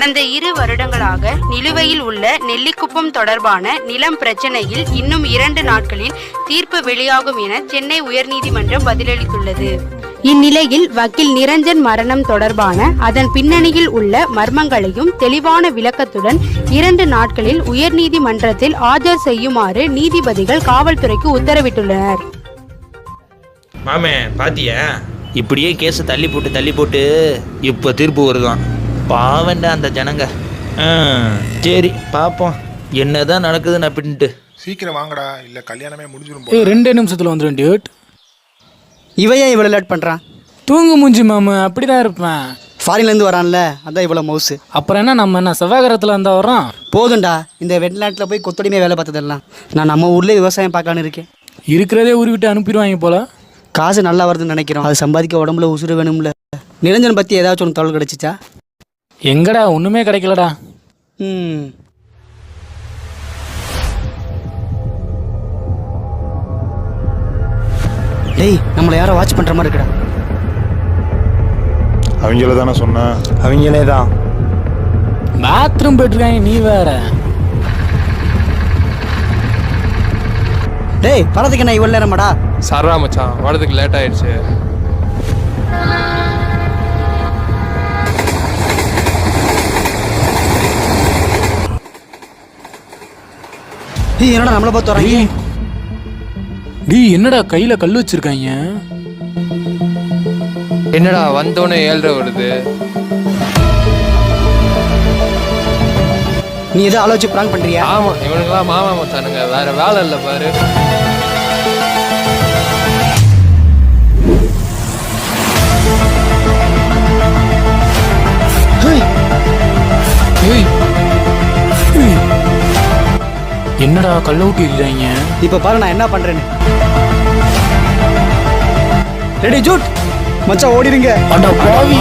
கடந்த 2 வருடங்களாக நிலுவையில் உள்ள நெல்லிக்குப்பம் தொடர்பான நிலம் பிரச்சனையில் இன்னும் 2 நாட்களில் தீர்ப்பு வெளியாகும் என சென்னை உயர்நீதிமன்றம் பதிலளித்துள்ளது. இந்நிலையில் வக்கீல் நிரஞ்சன் மரணம் தொடர்பான அதன் பின்னணியில் உள்ள மர்மங்களையும் தெளிவான விளக்கத்துடன் 2 நாட்களில் உயர்நீதிமன்றத்தில் ஆஜர் செய்யுமாறு நீதிபதிகள் காவல்துறைக்கு உத்தரவிட்டுள்ளனர். மாமே பாத்தியா, இப்படியே கேஸை தள்ளி போட்டு இப்போ தீர்ப்பு வருதான். பாவண்டா அந்த ஜனங்க. சரி பாப்போம் என்னதான் நடக்குதுன்னு அப்படின்ட்டு. சீக்கிரம் வாங்கடா, இல்ல கல்யாணமே முடிஞ்சிடும். 2 நிமிஷத்துல வந்துடும் டியூட். இவையே இவ்வளோ லேட் பண்ணுறான்? தூங்கு மூஞ்சி மாமு, அப்படிதான் இருப்பேன். ஃபாரின்லேருந்து வரான்ல, அதான் இவ்வளோ மவுசு. அப்புறம் என்ன, நம்ம என்ன செவ்வாய்கிரகத்தில் இருந்தால் வரோம்? போதும்டா, இந்த வெட்நாட்டில் போய் கொத்தடிமையாக வேலை பார்த்ததெல்லாம். நான் நம்ம ஊர்லேயே விவசாயம் பார்க்கலான்னு இருக்கேன். இருக்கிறதே உருவிட்டு அனுப்பிடுவாங்க போல. காசு நல்லா வருதுன்னு நினைக்கிறோம், அது சம்பாதிக்க உடம்புல உசுறு வேணும்ல. நிரஞ்சன் பற்றி ஏதாச்சும் ஒன்று தகவல் கிடைச்சிச்சா? எங்கடா, ஒன்றுமே கிடைக்கலடா. டேய், நம்மளை யாரோ வாட்ச் பண்ணுற மாதிரி இருக்குடா. அவங்கள தானே சொன்னேன். அவங்களே தான். பாத்ரூம் போயிட்டுருக்காங்க, நீ வேற. டேய், வரதுக்கு என்ன இவ்வளோ நேரமாடா? சர்ரா மச்சான், வரதுக்கு லேட் ஆயிடுச்சு. டேய், என்னடா நம்மளை பார்த்து வராங்க? டேய், என்னடா கையில கல் வச்சிருக்காங்க? என்னடா வந்தோடனே 7:30 வருது. நீ எதோ ஆலோசிச்சு பிராங்க் பண்றியா? ஆமா, இவனுங்களாம் மாமா மச்சானுங்க, வேற வேலை இல்லை பாரு. என்னடா கல்ல ஊட்டி இருக்காங்க? இப்போ பாரு நான் என்ன பண்றேன்னு. ரெடி ஜூட் மச்சான், ஓடிடுங்க. அட பாவி.